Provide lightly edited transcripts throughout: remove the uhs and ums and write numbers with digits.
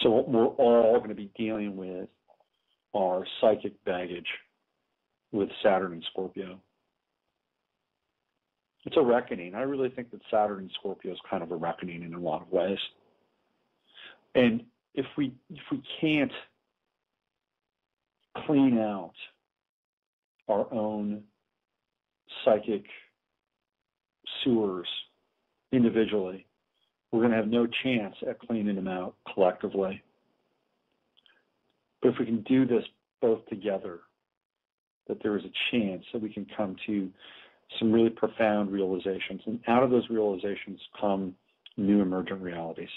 So what we're all going to be dealing with are psychic baggage with Saturn and Scorpio. It's a reckoning. I really think that Saturn and Scorpio is kind of a reckoning in a lot of ways. And if we can't clean out our own psychic sewers individually, we're going to have no chance at cleaning them out collectively. But if we can do this both together, that there is a chance that we can come to some really profound realizations. And out of those realizations come new emergent realities.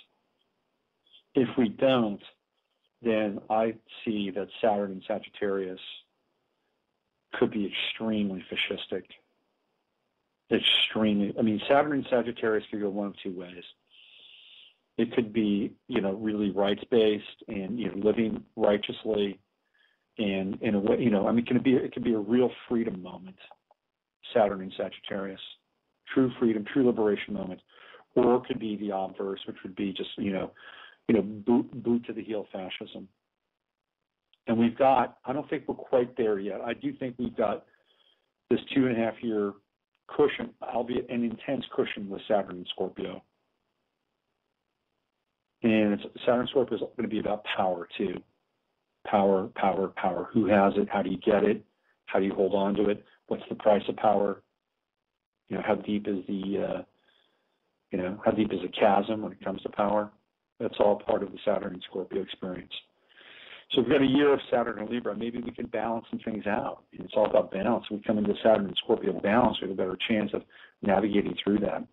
If we don't, then I see that Saturn and Sagittarius could be extremely fascistic. Saturn and Sagittarius could go one of two ways. It could be, really rights-based and, living righteously, and in a way, it could be a real freedom moment, Saturn and Sagittarius, true freedom, true liberation moment, or it could be the obverse, which would be just, boot to the heel fascism. And I don't think we're quite there yet. I do think we've got this 2.5 year cushion, albeit an intense cushion with Saturn and Scorpio. And Saturn and Scorpio is going to be about power too. Power, power, power. Who has it? How do you get it? How do you hold on to it? What's the price of power? How deep is the chasm when it comes to power? That's all part of the Saturn and Scorpio experience. So we've got a year of Saturn and Libra. Maybe we can balance some things out. It's all about balance. We come into Saturn and Scorpio balance, we have a better chance of navigating through that.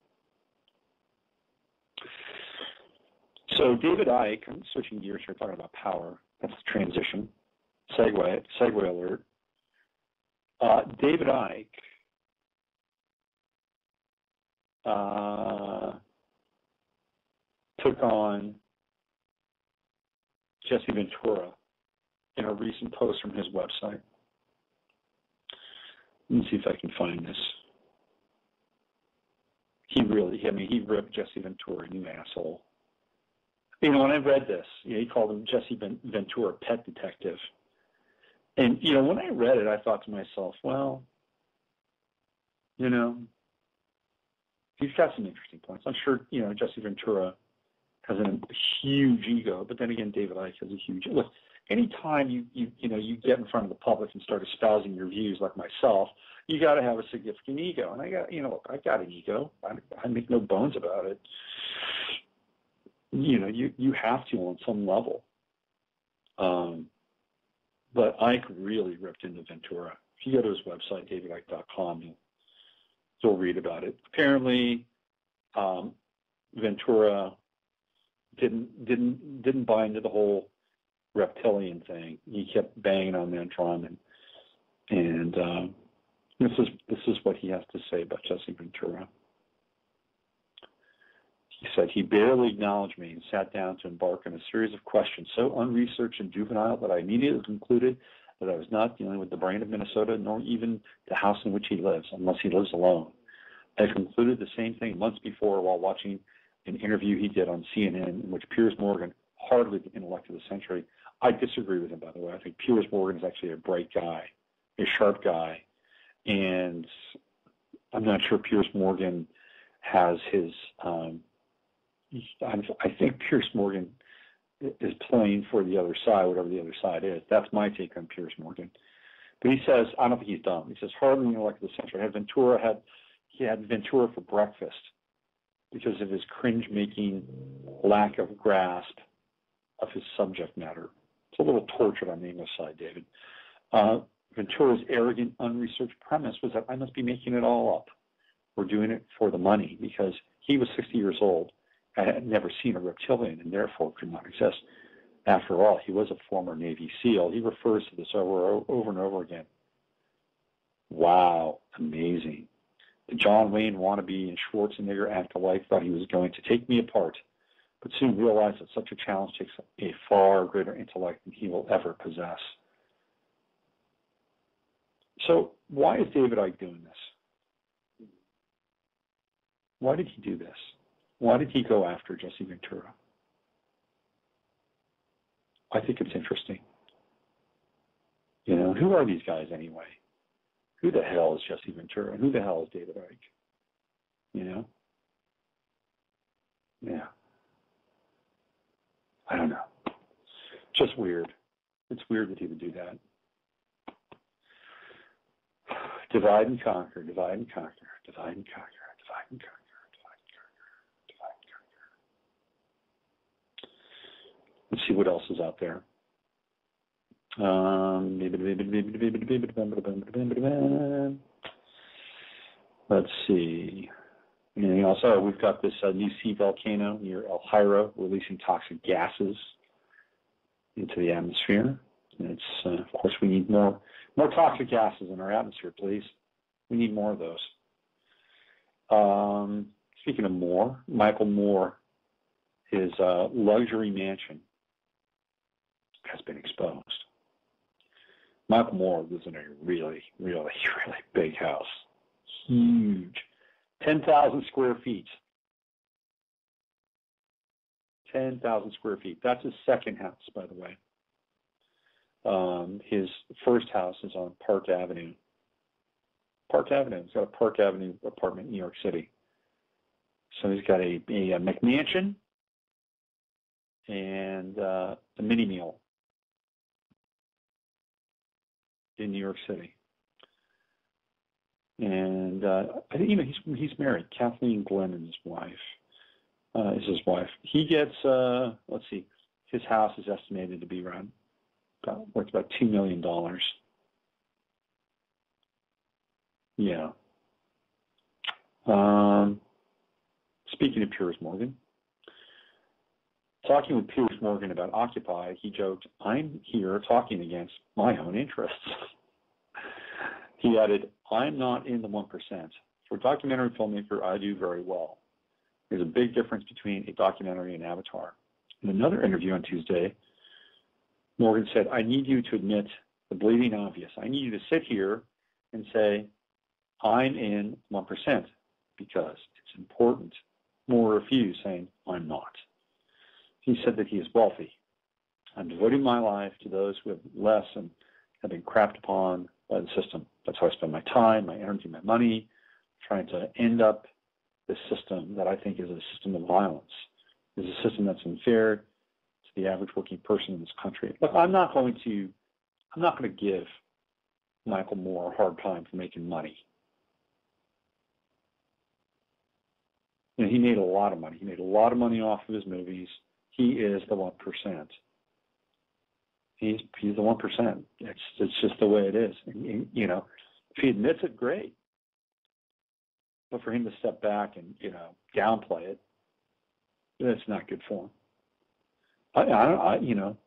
So David Icke, I'm switching gears here, talking about power. That's the transition. Segue alert. David Icke took on Jesse Ventura in a recent post from his website. Let me see if I can find this. He ripped Jesse Ventura, you asshole. When I read this, he called him Jesse Ventura, pet detective. And, when I read it, I thought to myself, well, he's got some interesting points. I'm sure, Jesse Ventura has a huge ego, but then again, David Icke has a huge. Look, anytime you get in front of the public and start espousing your views like myself, you got to have a significant ego, and I got an ego. I make no bones about it. You have to on some level. But Icke really ripped into Ventura. If you go to his website, davidicke.com, you'll read about it. Apparently, Ventura didn't buy into the whole reptilian thing. He kept banging on Ventron, and this is what he has to say about Jesse Ventura. He said, he barely acknowledged me and sat down to embark on a series of questions so unresearched and juvenile that I immediately concluded that I was not dealing with the brain of Minnesota, nor even the house in which he lives, unless he lives alone. I concluded the same thing months before while watching an interview he did on CNN in which Piers Morgan, hardly the intellect of the century. I disagree with him, by the way. I think Piers Morgan is actually a bright guy, a sharp guy, and I'm not sure Piers Morgan has his I think Piers Morgan is playing for the other side, whatever the other side is. That's my take on Piers Morgan. But he says, I don't think he's dumb. He says, hardly the intellect of the century. He had Ventura for breakfast because of his cringe-making lack of grasp of his subject matter. It's a little tortured on the English side, David. Ventura's arrogant, unresearched premise was that I must be making it all up. We're doing it for the money, because he was 60 years old. I had never seen a reptilian and therefore could not exist. After all, he was a former Navy SEAL. He refers to this over and over again. Wow, amazing. The John Wayne wannabe and Schwarzenegger acolyte thought he was going to take me apart, but soon realized that such a challenge takes a far greater intellect than he will ever possess. So why is David Icke doing this? Why did he do this? Why did he go after Jesse Ventura? I think it's interesting. You know, who are these guys anyway? Who the hell is Jesse Ventura? And who the hell is David Icke? You know? Yeah. I don't know. Just weird. It's weird that he would do that. Divide and conquer, divide and conquer, divide and conquer, divide and conquer, divide and conquer, divide and conquer. Let's see what else is out there. Let's see. Anything else? Oh, we've got this new sea volcano near El Hierro releasing toxic gases into the atmosphere. And it's, of course, we need more toxic gases in our atmosphere, please. We need more of those. Speaking of more, Michael Moore, his luxury mansion has been exposed. Michael Moore lives in a really, really, really big house. Huge. 10,000 square feet. 10,000 square feet. That's his second house, by the way. His first house is on Park Avenue. Park Avenue. He's got a Park Avenue apartment in New York City. So he's got a McMansion and a mini meal in New York City. And I think, you know, he's married. Kathleen Glennon, his wife, is his wife. He gets, let's see, his house is estimated to be worth about $2 million. Yeah. Speaking of Piers Morgan, talking with Piers Morgan about Occupy, he joked, "I'm here talking against my own interests." He added, "I'm not in the 1%. For a documentary filmmaker, I do very well. There's a big difference between a documentary and Avatar." In another interview on Tuesday, Morgan said, "I need you to admit the bleeding obvious. I need you to sit here and say, I'm in 1% because it's important." Moore refused, saying, "I'm not." He said that he is wealthy. "I'm devoting my life to those who have less and have been crapped upon by the system. That's how I spend my time, my energy, my money, trying to end up this system that I think is a system of violence. It's a system that's unfair to the average working person in this country." Look, I'm not going to give Michael Moore a hard time for making money. You know, he made a lot of money. He made a lot of money off of his movies. He is the 1%. He's the 1%. It's just the way it is. And, you know, if he admits it, great. But for him to step back and, you know, downplay it, that's not good for him. I you know,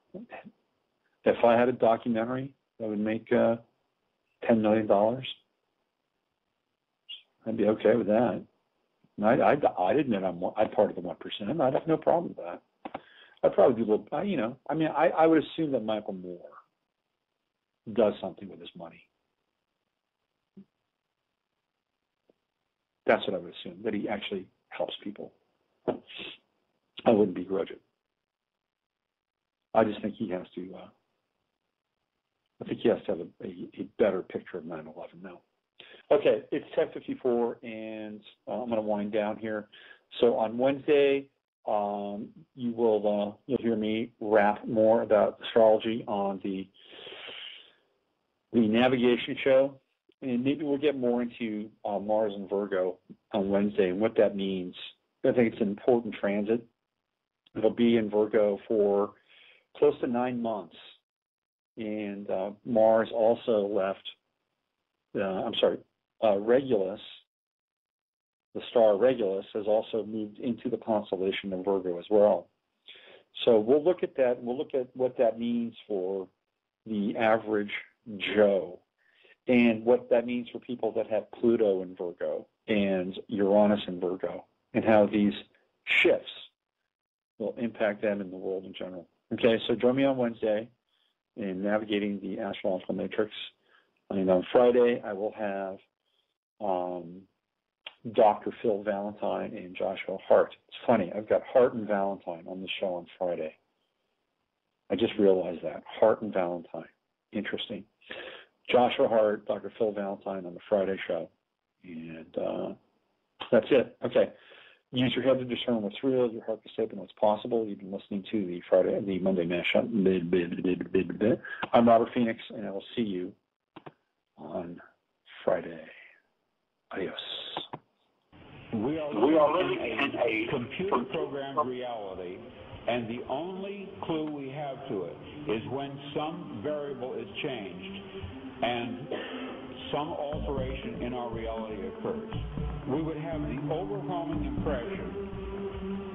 if I had a documentary that would make $10 million, I'd be okay with that. And I'd admit I'm part of the 1%. I'd have no problem with that. I'd probably do a little, you know, I mean, I would assume that Michael Moore does something with his money. That's what I would assume, that he actually helps people. I wouldn't begrudge it. I just think he has to, have a better picture of 9/11 now. Okay, it's 10:54, and I'm going to wind down here. So on Wednesday, you'll hear me rap more about astrology on the navigation show, and maybe we'll get more into Mars and Virgo on Wednesday and what that means. I think it's an important transit. It'll be in Virgo for close to 9 months, and Mars also left. Regulus, the star Regulus, has also moved into the constellation of Virgo as well. So we'll look at that, and we'll look at what that means for the average Joe, and what that means for people that have Pluto in Virgo and Uranus in Virgo, and how these shifts will impact them in the world in general. Okay, so join me on Wednesday in navigating the astrological matrix. And on Friday, I will have Dr. Phil Valentine and Joshua Hart. It's funny, I've got Hart and Valentine on the show on Friday. I just realized that. Hart and Valentine. Interesting. Joshua Hart, Dr. Phil Valentine on the Friday show. And that's it. Okay. Use your head to discern what's real, your heart to step in what's possible. You've been listening to the Monday Mashup. I'm Robert Phoenix, and I will see you on Friday. Adios. We are living in a computer-programmed reality, and the only clue we have to it is when some variable is changed and some alteration in our reality occurs. We would have the overwhelming impression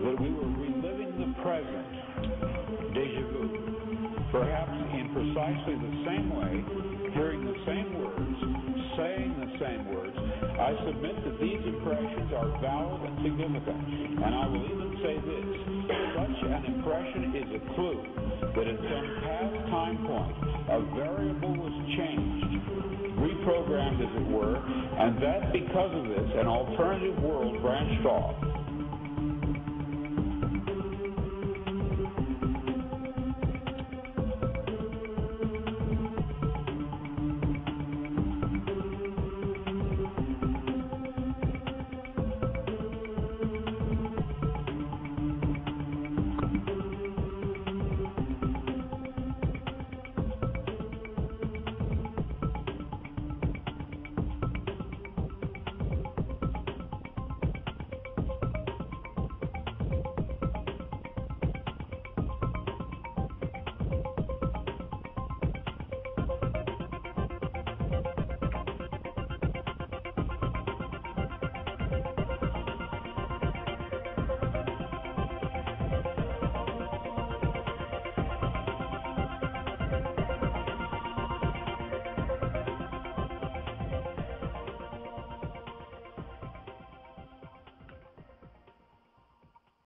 that we were reliving the present, déjà vu, perhaps in precisely the same way, hearing the same words, saying the same words. I submit that these impressions are valid and significant, and I will even say this: such an impression is a clue that at some past time point a variable was changed, reprogrammed as it were, and that because of this an alternative world branched off.